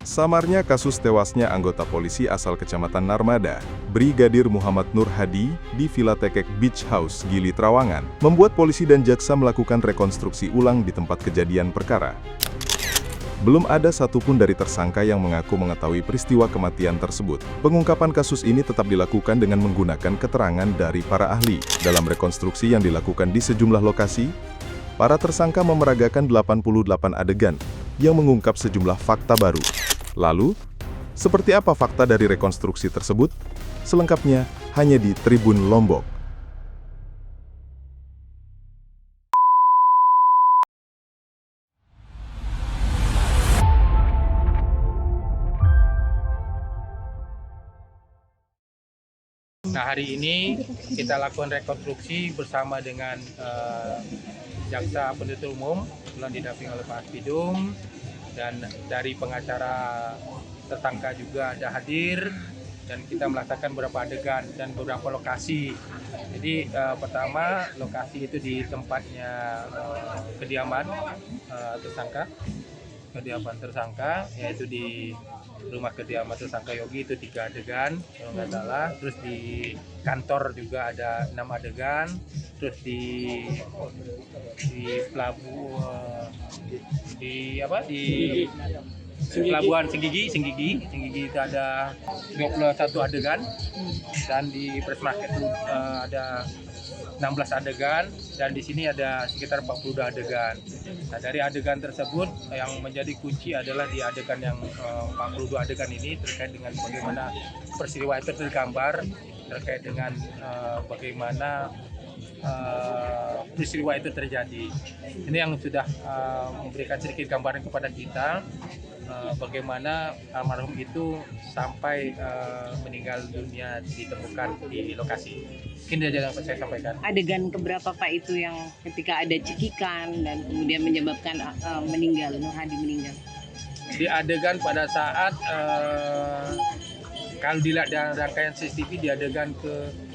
Samarnya kasus tewasnya anggota polisi asal Kecamatan Narmada, Brigadir Muhammad Nur Hadi, di Villa Tekek Beach House, Gili Trawangan, membuat polisi dan jaksa melakukan rekonstruksi ulang di tempat kejadian perkara. Belum ada satupun dari tersangka yang mengaku mengetahui peristiwa kematian tersebut. Pengungkapan kasus ini tetap dilakukan dengan menggunakan keterangan dari para ahli. Dalam rekonstruksi yang dilakukan di sejumlah lokasi, para tersangka memeragakan 88 adegan yang mengungkap sejumlah fakta baru. Lalu, seperti apa fakta dari rekonstruksi tersebut? Selengkapnya hanya di Tribun Lombok. Nah, hari ini kita lakukan rekonstruksi bersama dengan Jaksa Penuntut Umum yang didampingi oleh Pak Aspidum, dan dari pengacara tersangka juga ada hadir, dan kita melaksanakan beberapa adegan dan beberapa lokasi. Jadi pertama lokasi itu di tempatnya kediaman tersangka, yaitu di rumah kediaman tersangka Yogi, itu 3 adegan kalau nggak salah. Terus di kantor juga ada 6 adegan. Terus di pelabuhan Senggigi itu ada 21 adegan, dan di Press Market itu ada 16 adegan, dan di sini ada sekitar 42 adegan. Nah, dari adegan tersebut yang menjadi kunci adalah di adegan yang 42 adegan ini terkait dengan bagaimana peristiwa itu tergambar, terkait dengan bagaimana peristiwa itu terjadi. Ini yang sudah memberikan sedikit gambaran kepada kita bagaimana almarhum itu sampai meninggal dunia ditemukan di lokasi. Mungkin dia yang saya sampaikan. Adegan keberapa Pak itu yang ketika ada cekikan dan kemudian menyebabkan Nur Hadi meninggal? Di adegan pada saat kalau dilihat dari rangkaian CCTV di adegan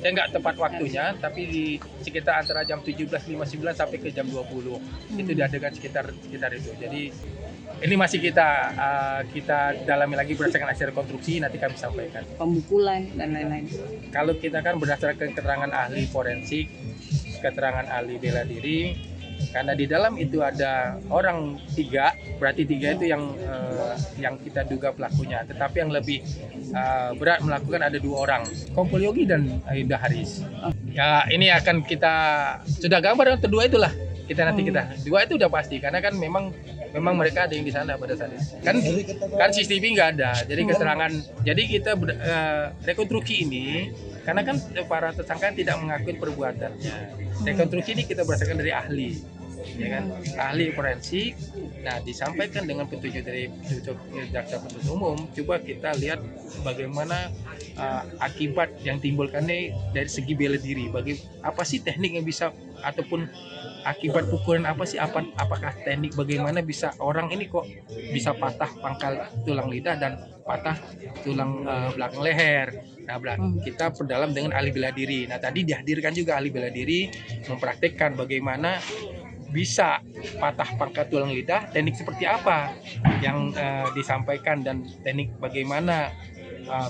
saya nggak tepat waktunya, tapi di sekitar antara jam 17.59 sampai ke jam 20. Itu di adegan sekitar itu. Jadi ini masih kita dalami lagi berdasarkan hasil rekonstruksi, nanti kami sampaikan. Pemukulan dan lain-lain. Kalau kita kan berdasarkan keterangan ahli forensik, keterangan ahli bela diri, karena di dalam itu ada orang 3, berarti 3 itu yang kita duga pelakunya. Tetapi yang lebih berat melakukan ada 2 orang, Kompol Yogi dan Aida Haris. Ya, ini akan kita sudah gambar kedua itulah. Kita 2 itu udah pasti, karena kan memang mereka ada yang di sana pada saat itu. Kan CCTV nggak ada, jadi keterangan. Jadi kita rekonstruksi ini, karena kan para tersangka tidak mengakui perbuatannya. Rekonstruksi ini kita berdasarkan dari ahli, ya kan, ahli forensik. Nah, disampaikan dengan petunjuk dari Jaksa Penuntut Umum. Coba kita lihat bagaimana akibat yang timbulkannya dari segi bela diri. Apa sih teknik yang bisa, ataupun akibat pukulan apa sih? Apakah teknik bagaimana bisa orang ini kok bisa patah pangkal tulang lidah dan patah tulang belakang leher. Nah, kita perdalam dengan ahli bela diri. Nah, tadi dihadirkan juga ahli bela diri mempraktekkan bagaimana bisa patah pangkal tulang lidah, teknik seperti apa yang disampaikan, dan teknik bagaimana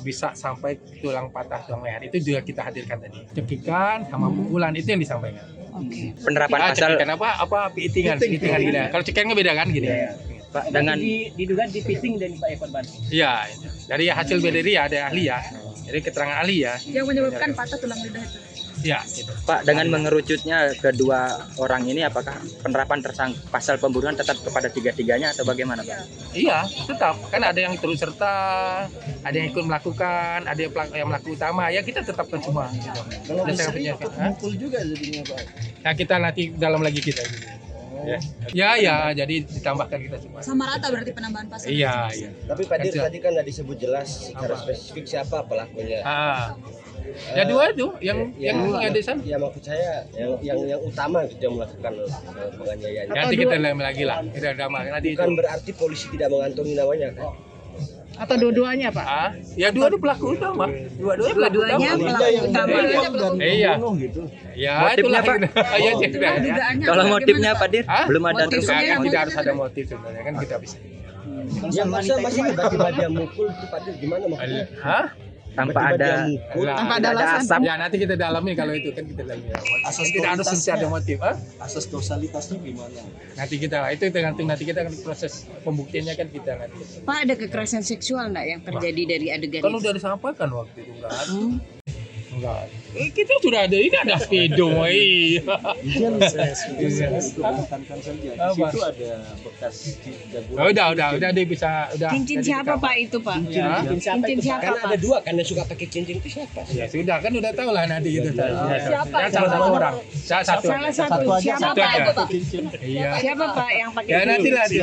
bisa sampai tulang patah tulang leher, itu juga kita hadirkan tadi. Cekikan sama pukulan itu yang disampaikan. Oke. Penerapan pasal apa pitingan gitu. Kalau cekikan beda kan gitu ya. Pak, dengan diduga di fitting dan Pak korban. Iya, dari hasil bela diri ada ahli ya. Jadi keterangan ahli ya. Yang menyebabkan patah tulang lidah itu. Ya, gitu. Pak, dengan mengerucutnya kedua orang ini, apakah penerapan pasal pembunuhan tetap kepada 3-tiganya atau bagaimana, Pak? Iya, tetap. Kan ada yang turut serta, ada yang ikut melakukan, ada yang melaku utama. Ya, kita tetapkan semua. Gitu. Kalau bisa mukul juga jadinya, Pak. Nah, kita nanti dalam lagi kita. Ya, jadi ditambahkan kita semua. Sama rata berarti penambahan pasal. Iya. Tapi Pak Dir tadi kan tadi disebut jelas secara spesifik siapa pelakunya. Ya 2 itu yang ada di sana. Ya maksud saya yang utama gitu yang melakukan penganiayaan. Nanti kita dalam lagi lah. Kita dalam nanti. Bukan berarti polisi tidak mengantongi namanya kan? Atau dua-duanya Pak? Ya 2 itu pelaku utama. Dua-duanya pelaku utama. Iya. Ya, motifnya Pak. Ya. Kalau motifnya Pak Dir, belum ada Tidak harus ada motif sebenarnya, kan kita bisa. Ya masa tiba-tiba dia mukul itu Pak gimana maksudnya? Hah? Tanpa Tiba-tiba dia ada mukul. Tanpa ada alasan. asap. Ya nanti kita dalami kalau itu kan kita dalami. Asas Tidak harus mesti ada motif. Hah? Asas kausalitasnya gimana? Nanti kita itu tergantung nanti kita kan proses pembuktiannya kan kita nanti. Pak, ada kekerasan seksual nggak yang terjadi dari adegan Kalau itu? udah disampaikan waktu itu enggak ada. Enggak. Kita sudah ada ini ada video, iya. Izin saya untuk menekankan saja. Di Apa? situ ada bekas jaguar. Oh, udah dia bisa udah. Cincin jadi siapa kita- Pak itu Pak? Ya. Cincin siapa Karena Pak? ada dua kan yang suka pakai cincin itu siapa? Ya sudah kan udah tahu lah nanti gitu. Siapa? Ya, salah satu orang. Salah satu. Salah satu. Satu aja, Siapa satu Pak aja. itu Pak? Cincin. Iya. Siapa Pak yang pakai Ya cincin? nanti lah Nanti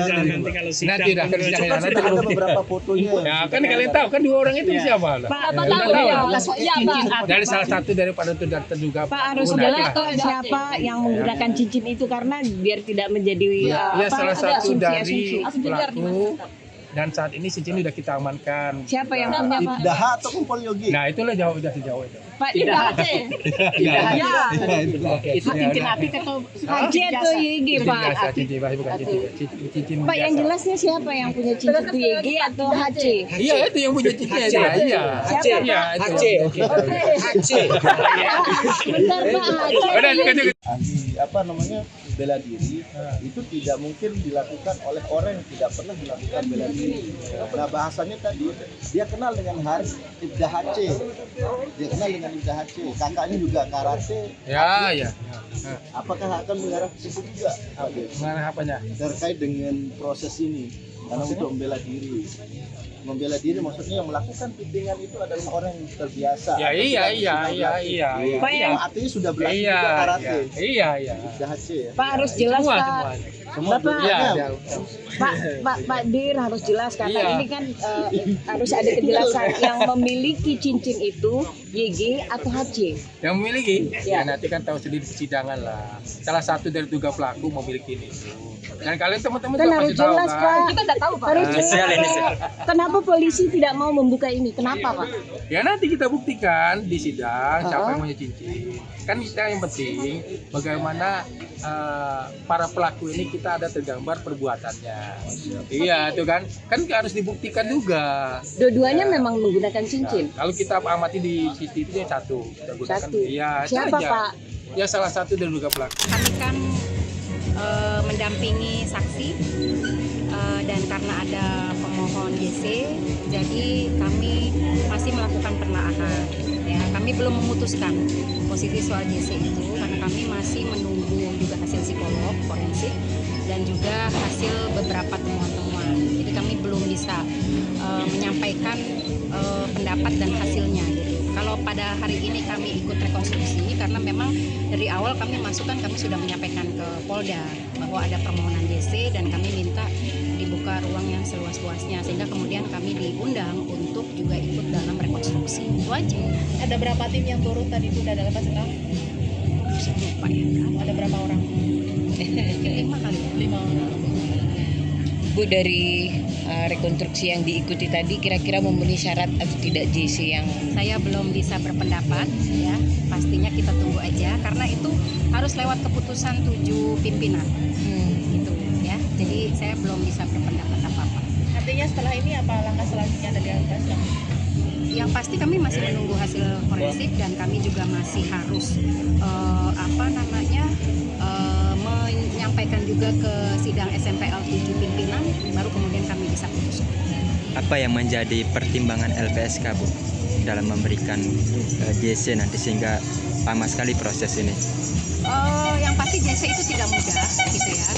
kalau nanti dah kan sidang Kan nanti sudah ada dibuktikan. beberapa fotonya. Ya kan kalian tahu kan dua orang itu siapa lah. Pak, Bapak Udah tahu tahu. ya? Siapa? Dari salah satu daripada terduga. Pak harus pengguna jelas itulah. siapa yang menggunakan cincin itu karena biar tidak menjadi Ya salah satu dari asumsi. pelaku dan saat ini cincin sudah kita amankan. Siapa yang punya Pak? Daha atau kumpul yogi? Nah itulah jauh sejauh itu. Pak Tidak ada. Ya. Oke. Itu cincin api atau Haji atau YG Pak? Cincin bukan cincin. Pak yang biasa. jelasnya siapa yang punya cincin itu YG atau HC? Iya itu yang punya cincin itu. Iya. Siapa, Iya Pak? itu. Aceh, oke. Aceh. Bentar Pak, HC Udah atau YG? Ahli bela diri itu tidak mungkin dilakukan oleh orang yang tidak pernah dilakukan bela diri. Nah bahasanya tadi dia kenal dengan Haris Ibda Hace, dia kenal dengan Ibda Hace, kakaknya juga karate. Ya ya. Apakah akan mengarah ke situ juga? Mana apanya? Terkait dengan proses ini, karena untuk membela diri maksudnya yang melakukan pimpingan itu adalah orang yang terbiasa. Ya iya. Pak yang Artinya sudah berlatih juga karate. Iya. Ibda Hace ya. Pak harus jelas Semua Pak. semua. Bapak, Iya. Pak Dir harus jelas karena Iya. ini kan harus ada kejelasan yang memiliki cincin itu YG atau HC. Yang memiliki, Ya. ya nanti kan tahu sendiri di persidangan lah. Salah satu dari tiga pelaku memiliki ini. Dan kalian teman-teman Kan juga harus pasti tahu jelas kan. Pak. Kita tidak tahu Pak. Harus jelas Pak. Kenapa polisi tidak mau membuka ini? Kenapa Pak? Ya nanti kita buktikan di sidang siapa yang punya cincin. Kan kita yang penting bagaimana para pelaku ini kita ada tergambar perbuatannya. Iya itu kan harus dibuktikan juga. Dua-duanya memang menggunakan cincin. Kalau kita amati di CCTV itu satu. Kita gunakan. Satu. Iya, itu Siapa aja. Pak? Ya salah satu dari tiga pelaku. Kami kan mendampingi saksi dan karena ada pemohon JC, jadi kami masih melakukan penelaahan. Ya, kami belum memutuskan posisi soal JC itu karena kami masih menunggu juga hasil psikolog forensik dan juga hasil beberapa temuan-temuan. Jadi kami belum bisa menyampaikan pendapat dan hasilnya gitu. Kalau pada hari ini kami ikut rekonstruksi karena memang dari awal kami masukkan kami sudah menyampaikan ke Polda bahwa ada permohonan JC dan kami minta dibuka ruang yang seluas-luasnya sehingga kemudian kami diundang untuk juga ikut dalam rekonstruksi. Itu aja. Ada berapa tim yang turun tadi itu udah dapat sekarang? Lupa ya. Ada berapa orang? 5 kali ya. 5 orang. Bu, dari rekonstruksi yang diikuti tadi kira-kira memenuhi syarat atau tidak JC yang Saya belum bisa berpendapat ya. Pastinya kita tunggu aja karena itu harus lewat keputusan 7 pimpinan. Gitu ya. Jadi saya belum bisa berpendapat apa-apa. Artinya setelah ini apa langkah selanjutnya dari LPSK? Yang pasti kami masih menunggu hasil forensik dan kami juga masih harus menyampaikan juga ke sidang SMPL 7 pimpinan baru kemudian kami bisa putus. Apa yang menjadi pertimbangan LPSK Bu dalam memberikan JC nanti sehingga lama sekali proses ini? Yang pasti JC itu tidak mudah gitu ya.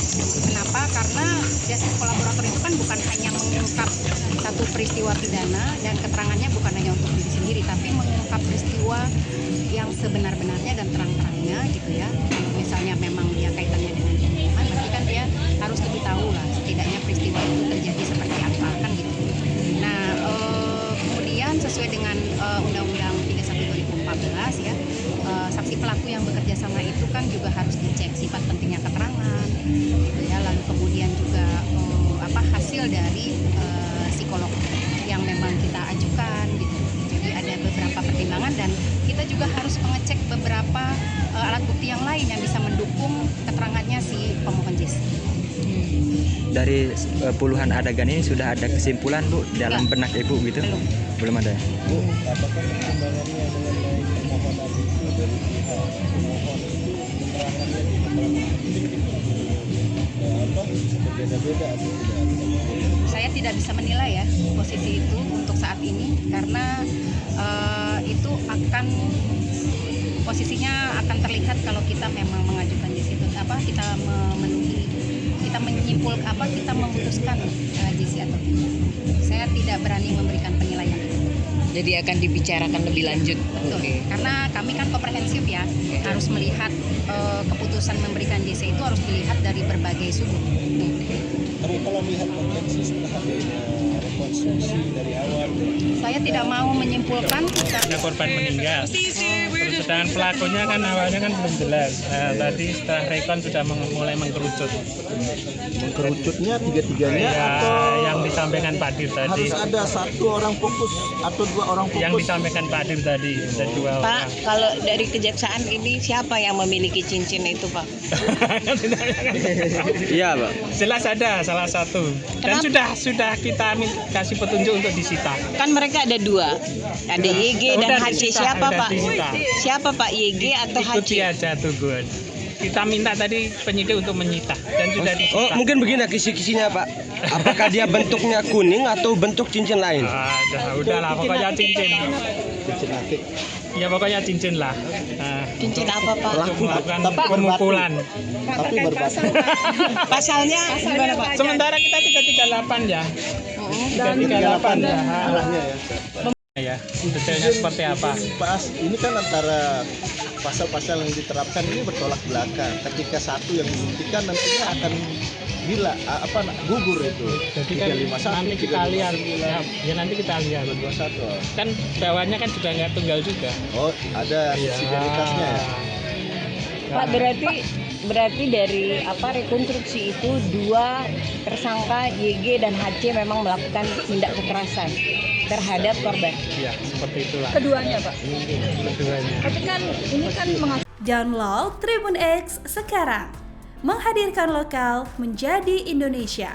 Kenapa? Karena justice kolaborator itu kan bukan hanya mengungkap satu peristiwa pidana dan keterangannya bukan hanya untuk diri sendiri tapi mengungkap peristiwa yang sebenar-benarnya dan terang-terangnya gitu ya. Kalau misalnya memang dia kaitannya dengan pembunuhan berarti kan dia harus lebih tahu lah setidaknya peristiwa itu terjadi seperti apa kan gitu. Nah kemudian sesuai dengan Undang-Undang 31 2014 ya, saksi pelaku yang bekerja sama itu kan juga harus dicek sifat pentingnya keterangan gitu ya, lalu kemudian juga hasil dari psikolog yang memang kita ajukan gitu. Jadi ada beberapa pertimbangan dan kita juga harus mengecek beberapa alat bukti yang lain yang bisa mendukung keterangannya si pemohon JC. dari puluhan adegan ini sudah ada kesimpulan Bu dalam benak Ibu gitu? Belum ada ya? Bu, apakah pertimbangannya mengenai permohonan itu dari pihak pemohon itu keterangannya di berbeda-beda atau tidak? Saya tidak bisa menilai ya posisi itu untuk saat ini karena itu akan posisinya akan terlihat kalau kita memang mengajukan JC itu kita memenuhi, kita menyimpul kita memutuskan JC atau tidak. Saya tidak berani memberikan penilaian itu. Jadi akan dibicarakan lebih lanjut. Betul. Karena kami kan komprehensif ya, harus melihat keputusan memberikan JC itu harus dilihat dari berbagai sudut. Tapi kalau melihat konteksnya setelah adanya rekonstruksi dari awal, Saya tidak mau menyimpulkan ada korban meninggal. Terus sedangkan pelakunya kan awalnya kan belum jelas. Nah, tadi setelah rekon sudah mulai mengkerucut. mengkerucutnya tiga-tiganya Ya, atau yang disampaikan Pak Dir tadi. harus ada satu orang fokus atau dua orang fokus? Yang disampaikan Pak Dir tadi ada 2 Pak, orang. kalau dari kejaksaan ini siapa yang memiliki cincin itu, Pak? Iya Pak. Jelas ada salah satu. Dan sudah kita kasih petunjuk untuk disita. Kan mereka ada 2, ada YG dan Udah HC. disita, Siapa udah Pak? disita. Siapa Pak, YG atau Ikuti HC? aja tunggu. Kita minta tadi penyidik untuk menyita dan sudah disita. Oh, mungkin begini kisi-kisinya Pak. Apakah dia bentuknya kuning atau bentuk cincin lain? Udahlah pokoknya cincin. Cincin akik. Ya pokoknya cincin lah. Nah, Cincin apa Pak? untuk melakukan Tapi pemukulan. Tapi berbatu. Pasalnya gimana Pak? Sementara kita 338 ya. 338 ya. Arahnya ya. Ya, detailnya seperti apa? Pas ini kan antara pasal-pasal yang diterapkan ini bertolak belakang. Ketika satu yang dibuktikan nantinya akan gugur itu. Jadi kan 351, nanti kita lihat 359, ya nanti kita lihat 221. kan bawahnya kan juga nggak tunggal juga. Oh, ada subsidiaritasnya ya. Pak, berarti dari rekonstruksi itu 2 tersangka YG dan HC memang melakukan tindak kekerasan terhadap korban. Iya, seperti itulah. Keduanya, Pak. Keduanya. Tapi kan ini kan Download Tribun X sekarang. Menghadirkan lokal menjadi Indonesia.